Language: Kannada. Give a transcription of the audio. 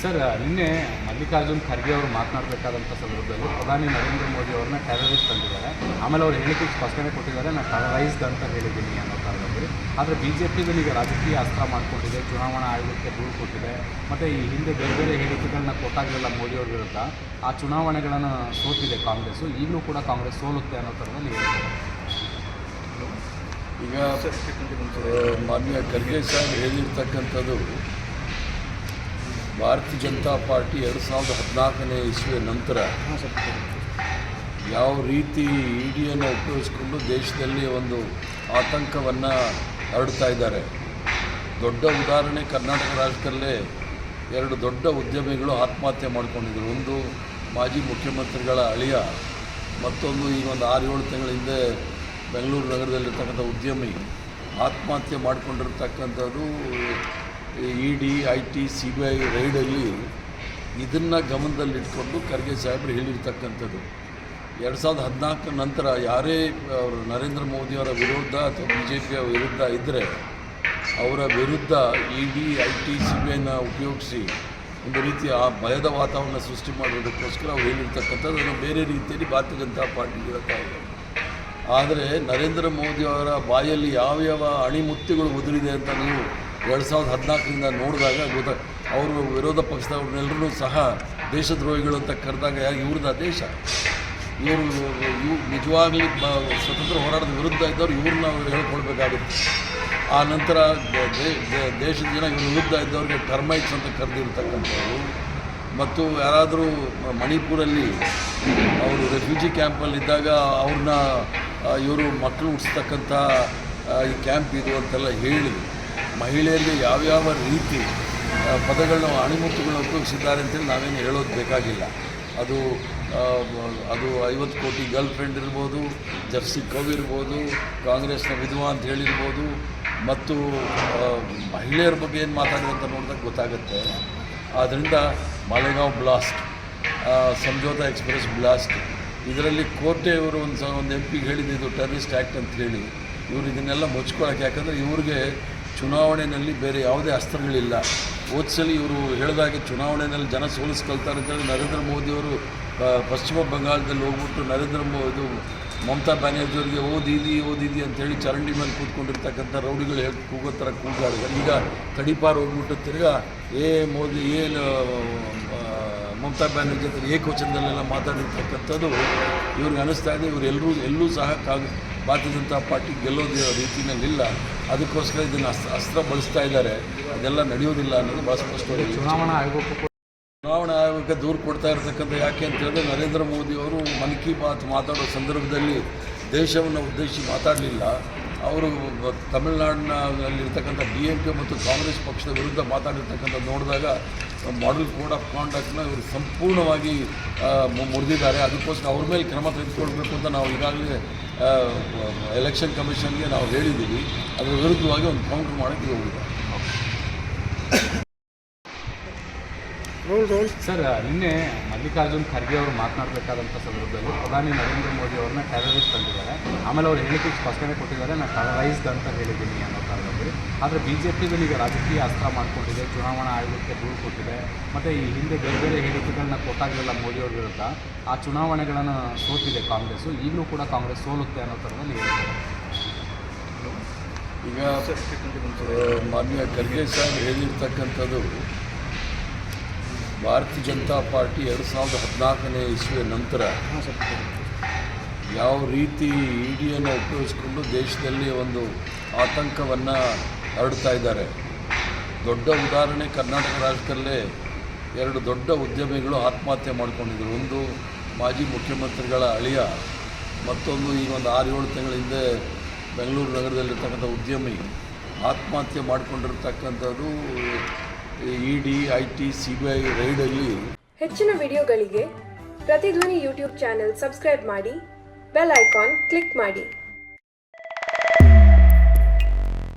ಸರ್ ನಿನ್ನೆ ಮಲ್ಲಿಕಾರ್ಜುನ್ ಖರ್ಗೆ ಅವರು ಮಾತನಾಡಬೇಕಾದಂಥ ಸಂದರ್ಭದಲ್ಲಿ ಪ್ರಧಾನಿ ನರೇಂದ್ರ ಮೋದಿ ಅವ್ರನ್ನ ಟೆರರಿಸ್ಟ್ ಅಂದಿದ್ದಾರೆ. ಆಮೇಲೆ ಅವರು ಹೇಳಿಕೆಗೆ ಸ್ಪಷ್ಟನೆ ಕೊಟ್ಟಿದ್ದಾರೆ, ನಾನು ಟೆರರೈಸ್ಡ್ ಅಂತ ಹೇಳಿದ್ದೀನಿ ಅನ್ನೋ ಕಾರಣದಲ್ಲಿ. ಆದರೆ BJP ಈಗ ರಾಜಕೀಯ ಅಸ್ತ್ರ ಮಾಡಿಕೊಂಡಿದೆ, ಚುನಾವಣಾ ಆಯೋಗಕ್ಕೆ ದೂರು ಕೊಟ್ಟಿದೆ. ಮತ್ತು ಈ ಹಿಂದೆ ಬೇರೆ ಬೇರೆ ಹೇಳಿಕೆಗಳನ್ನ ಕೊಟ್ಟಾಗಲೆಲ್ಲ ಮೋದಿಯವ್ರ ವಿರುದ್ಧ ಆ ಚುನಾವಣೆಗಳನ್ನು ಸೋತಿದೆ ಕಾಂಗ್ರೆಸ್ಸು. ಈಗಲೂ ಕೂಡ ಕಾಂಗ್ರೆಸ್ ಸೋಲುತ್ತೆ ಅನ್ನೋ ಥರದಲ್ಲಿ ಹೇಳ್ತಾರೆ. ಈಗ ಮಾನ್ಯ ಖರ್ಗೆ ಸಾಹೇಬ್ ಹೇಳಿರ್ತಕ್ಕಂಥದ್ದು ಭಾರತೀಯ ಜನತಾ ಪಾರ್ಟಿ 2014ನೇ ಇಸ್ವಿಯ ನಂತರ ಯಾವ ರೀತಿ EDಯನ್ನು ಉಪಯೋಗಿಸ್ಕೊಂಡು ದೇಶದಲ್ಲಿ ಒಂದು ಆತಂಕವನ್ನು ಹರಡ್ತಾ ಇದ್ದಾರೆ. ದೊಡ್ಡ ಉದಾಹರಣೆ ಕರ್ನಾಟಕ ರಾಜ್ಯದಲ್ಲೇ 2 ದೊಡ್ಡ ಉದ್ಯಮಿಗಳು ಆತ್ಮಹತ್ಯೆ ಮಾಡಿಕೊಂಡಿದ್ರು. ಒಂದು ಮಾಜಿ ಮುಖ್ಯಮಂತ್ರಿಗಳ ಅಳಿಯ, ಮತ್ತೊಂದು ಈಗ ಒಂದು 6-7 ತಿಂಗಳ ಹಿಂದೆ ಬೆಂಗಳೂರು ನಗರದಲ್ಲಿರ್ತಕ್ಕಂಥ ಉದ್ಯಮಿ ಆತ್ಮಹತ್ಯೆ ಮಾಡಿಕೊಂಡಿರ್ತಕ್ಕಂಥದ್ದು ED, IT, CBI ರೈಡಲ್ಲಿ ಇದನ್ನು ಗಮನದಲ್ಲಿಟ್ಕೊಂಡು ಖರ್ಗೆ ಸಾಹೇಬರು ಹೇಳಿರ್ತಕ್ಕಂಥದ್ದು. 2014 ನಂತರ ಯಾರೇ ಅವರು ನರೇಂದ್ರ ಮೋದಿಯವರ ವಿರುದ್ಧ ಅಥವಾ BJP ವಿರುದ್ಧ ಇದ್ದರೆ ಅವರ ವಿರುದ್ಧ ED, IT, CBIನ ಉಪಯೋಗಿಸಿ ಒಂದು ರೀತಿಯ ಭಯದ ವಾತಾವರಣ ಸೃಷ್ಟಿ ಮಾಡೋದಕ್ಕೋಸ್ಕರ ಅವ್ರು ಹೇಳಿರ್ತಕ್ಕಂಥದ್ದು ಅದನ್ನು ಬೇರೆ ರೀತಿಯಲ್ಲಿ ಭಾರತೀಯ ಜನತಾ ಪಾರ್ಟಿ ಹೇಳ್ತಾ ಇದೆ. ಆದರೆ ನರೇಂದ್ರ ಮೋದಿಯವರ ಬಾಯಲ್ಲಿ ಯಾವ್ಯಾವ ಅಣಿಮುತ್ತಿಗಳು ಉದುರಿದೆ ಅಂತ ನೀವು 2014ರಿಂದ ನೋಡಿದಾಗ ಅವರು ವಿರೋಧ ಪಕ್ಷದವ್ರನ್ನೆಲ್ಲರೂ ಸಹ ದೇಶದ್ರೋಹಿಗಳು ಅಂತ ಕರೆದಾಗ ಇವ್ರದ್ದು ದೇಶ, ಇವರು ನಿಜವಾಗ್ಲಿ ಸ್ವತಂತ್ರ ಹೋರಾಟದ ವಿರುದ್ಧ ಇದ್ದವ್ರು ಇವ್ರನ್ನ ಅವ್ರು ಹೇಳ್ಕೊಳ್ಬೇಕಾಗುತ್ತೆ. ಆ ನಂತರ ದೇಶದ ಜನ ಇವ್ರ ವಿರುದ್ಧ ಇದ್ದವ್ರಿಗೆ ಟರ್ಮೈಟ್ಸ್ ಅಂತ ಕರೆದಿರ್ತಕ್ಕಂಥವ್ರು. ಮತ್ತು ಯಾರಾದರೂ ಮಣಿಪುರಲ್ಲಿ ಅವರು ರೆಫ್ಯೂಜಿ ಕ್ಯಾಂಪಲ್ಲಿದ್ದಾಗ ಅವ್ರನ್ನ ಇವರು ಮಕ್ಕಳು ಉಡ್ಸ್ತಕ್ಕಂಥ ಈ ಕ್ಯಾಂಪ್ ಇದು ಅಂತೆಲ್ಲ ಹೇಳಿ ಮಹಿಳೆಯರಿಗೆ ಯಾವ್ಯಾವ ರೀತಿ ಪದಗಳನ್ನ ಅಣಿಮುತ್ತುಗಳನ್ನ ಉಪಯೋಗಿಸಿದ್ದಾರೆ ಅಂತೇಳಿ ನಾವೇನು ಹೇಳೋದು ಬೇಕಾಗಿಲ್ಲ. ಅದು 50 ಕೋಟಿ ಗರ್ಲ್ ಫ್ರೆಂಡ್ ಇರ್ಬೋದು, ಜರ್ಸಿ ಕವಿ ಇರ್ಬೋದು, ಕಾಂಗ್ರೆಸ್ನ ವಿಧವಾ ಅಂತ ಹೇಳಿರ್ಬೋದು, ಮತ್ತು ಮಹಿಳೆಯರ ಬಗ್ಗೆ ಏನು ಮಾತಾಡಿದೆ ಅಂತ ನೋಡಿದಾಗ ಗೊತ್ತಾಗುತ್ತೆ. ಆದ್ದರಿಂದ Malegaon blast, Samjhauta express blast, ಇದರಲ್ಲಿ ಕೋರ್ಟೆ ಇವರು ಒಂದು MP ಹೇಳಿದ್ದು ಇದು ಟೆರರಿಸ್ಟ್ ಆ್ಯಕ್ಟ್ ಅಂತ ಹೇಳಿ ಇವರು ಇದನ್ನೆಲ್ಲ ಮುಚ್ಕೊಳ್ಳೋಕೆ. ಯಾಕಂದರೆ ಇವ್ರಿಗೆ ಚುನಾವಣೆಯಲ್ಲಿ ಬೇರೆ ಯಾವುದೇ ಅಸ್ತ್ರಗಳಿಲ್ಲ. ಓದ್ಸಲಿ ಇವರು ಹೇಳಿದಾಗೆ ಚುನಾವಣೆಯಲ್ಲಿ ಜನ ಸೋಲಿಸ್ಕೊಳ್ತಾರೆ ಅಂತೇಳಿ ನರೇಂದ್ರ ಮೋದಿಯವರು ಪಶ್ಚಿಮ ಬಂಗಾಳದಲ್ಲಿ ಹೋಗ್ಬಿಟ್ಟು ಮಮತಾ ಬ್ಯಾನರ್ಜಿಯವರಿಗೆ ಓದಿದಿ ಅಂತೇಳಿ ಚರಂಡಿ ಮೇಲೆ ಕೂತ್ಕೊಂಡಿರ್ತಕ್ಕಂಥ ರೌಡಿಗಳು ಕೂಗೋ ಥರ ಕೂಗಾಡಿದ್ದಾರೆ. ಈಗ ತಡಿಪಾರು ಹೋಗ್ಬಿಟ್ಟು ತಿರ್ಗಾ ಮೋದಿ ಮಮತಾ ಬ್ಯಾನರ್ಜಿ ಹತ್ರ ಏಕವಚನದಲ್ಲೆಲ್ಲ ಮಾತಾಡಿರ್ತಕ್ಕಂಥದ್ದು ಇವ್ರಿಗೆ ಅನ್ನಿಸ್ತಾ ಇದೆ. ಎಲ್ಲೂ ಸಹ ಭಾರತೀಯ ಜನತಾ ಪಾರ್ಟಿ ಗೆಲ್ಲೋದು ರೀತಿಯಲ್ಲಿಲ್ಲ. ಅದಕ್ಕೋಸ್ಕರ ಇದನ್ನು ಅಸ್ತ್ರ ಬಳಸ್ತಾ ಇದ್ದಾರೆ. ಇದೆಲ್ಲ ನಡೆಯೋದಿಲ್ಲ ಅನ್ನೋದು ಭಾಳ ಸ್ಪಷ್ಟವಾಗಿ ಚುನಾವಣಾ ಆಯೋಗಕ್ಕೆ ದೂರು ಕೊಡ್ತಾ ಇರ್ತಕ್ಕಂಥ. ಯಾಕೆ ಅಂತ ಹೇಳಿದ್ರೆ ನರೇಂದ್ರ ಮೋದಿಯವರು ಮನ್ ಕಿ ಬಾತ್ ಮಾತಾಡೋ ಸಂದರ್ಭದಲ್ಲಿ ದೇಶವನ್ನು ಉದ್ದೇಶಿಸಿ ಮಾತಾಡಲಿಲ್ಲ. ಅವರು ತಮಿಳುನಾಡಿನಲ್ಲಿರ್ತಕ್ಕಂಥ DMK ಮತ್ತು ಕಾಂಗ್ರೆಸ್ ಪಕ್ಷದ ವಿರುದ್ಧ ಮಾತಾಡಿರ್ತಕ್ಕಂಥ ನೋಡಿದಾಗ ಮಾಡೆಲ್ ಕೋಡ್ ಆಫ್ ಕಾಂಡಕ್ಟ್ನ ಇವರು ಸಂಪೂರ್ಣವಾಗಿ ಮುರಿದಿದ್ದಾರೆ. ಅದಕ್ಕೋಸ್ಕರ ಅವ್ರ ಮೇಲೆ ಕ್ರಮ ತೆಗೆದುಕೊಳ್ಬೇಕು ಅಂತ ನಾವು ಈಗಾಗಲೇ ಎಲೆಕ್ಷನ್ ಕಮಿಷನ್ಗೆ ನಾವು ಹೇಳಿದ್ದೀವಿ. ಅದರ ವಿರುದ್ಧವಾಗಿ ಒಂದು ಕೌಂಟರ್ ಮಾಡೋಕ್ಕೆ ಹೋಗಿದೆ. ಸರ್ ನಿನ್ನೆ ಮಲ್ಲಿಕಾರ್ಜುನ್ ಖರ್ಗೆ ಅವರು ಮಾತನಾಡಬೇಕಾದಂಥ ಸಂದರ್ಭದಲ್ಲಿ ಪ್ರಧಾನಿ ನರೇಂದ್ರ ಮೋದಿ ಅವ್ರನ್ನ ಟೆರರಿಸ್ಟ್ ಅಂದಿದ್ದಾರೆ. ಆಮೇಲೆ ಅವರು ಹೇಳಿಕೆಗೆ ಸ್ಪಷ್ಟನೆ ಕೊಟ್ಟಿದ್ದಾರೆ, ನಾನು ಟೆರರೈಸ್ಡ್ ಅಂತ ಹೇಳಿದ್ದೀನಿ ಅನ್ನೋ ಕಾರಣದಲ್ಲಿ. ಆದರೆ BJP ಈಗ ರಾಜಕೀಯ ಅಸ್ತ್ರ ಮಾಡಿಕೊಂಡಿದೆ, ಚುನಾವಣಾ ಆಯೋಗಕ್ಕೆ ದೂರು ಕೊಟ್ಟಿದೆ. ಮತ್ತು ಈ ಹಿಂದೆ ಬೇರೆ ಬೇರೆ ಹೇಳಿಕೆಗಳನ್ನ ಕೊಟ್ಟಾಗಲೆಲ್ಲ ಮೋದಿಯವ್ರ ವಿರುದ್ಧ ಆ ಚುನಾವಣೆಗಳನ್ನು ಸೋತಿದೆ ಕಾಂಗ್ರೆಸ್ಸು. ಈಗಲೂ ಕೂಡ ಕಾಂಗ್ರೆಸ್ ಸೋಲುತ್ತೆ ಅನ್ನೋ ಥರದಲ್ಲಿ ಹೇಳ್ತಾರೆ. ಈಗ ಮಾನ್ಯ ಖರ್ಗೆ ಸಾಹೇಬ್ ಹೇಳಿರ್ತಕ್ಕಂಥದ್ದು ಭಾರತೀಯ ಜನತಾ ಪಾರ್ಟಿ 2014ನೇ ಇಸ್ವಿಯ ನಂತರ ಯಾವ ರೀತಿ EDಯನ್ನು ಉಪಯೋಗಿಸ್ಕೊಂಡು ದೇಶದಲ್ಲಿ ಒಂದು ಆತಂಕವನ್ನು ಹರಡ್ತಾ ಇದ್ದಾರೆ. ದೊಡ್ಡ ಉದಾಹರಣೆ ಕರ್ನಾಟಕ ರಾಜ್ಯದಲ್ಲೇ 2 ದೊಡ್ಡ ಉದ್ಯಮಿಗಳು ಆತ್ಮಹತ್ಯೆ ಮಾಡಿಕೊಂಡಿದ್ರು. ಒಂದು ಮಾಜಿ ಮುಖ್ಯಮಂತ್ರಿಗಳ ಅಳಿಯ, ಮತ್ತೊಂದು ಈಗ ಒಂದು 6-7 ತಿಂಗಳ ಹಿಂದೆ ಬೆಂಗಳೂರು ನಗರದಲ್ಲಿರ್ತಕ್ಕಂಥ ಉದ್ಯಮಿ ಆತ್ಮಹತ್ಯೆ ಮಾಡಿಕೊಂಡಿರ್ತಕ್ಕಂಥದ್ದು ED, IT, CBI ರೈಡಲ್ಲಿ. ಹೆಚ್ಚಿನ ವಿಡಿಯೋಗಳಿಗೆ ಪ್ರತಿಧ್ವನಿ YouTube ಚಾನೆಲ್ ಸಬ್ಸ್ಕ್ರೈಬ್ ಮಾಡಿ, ಬೆಲ್ ಐಕಾನ್ ಕ್ಲಿಕ್ ಮಾಡಿ.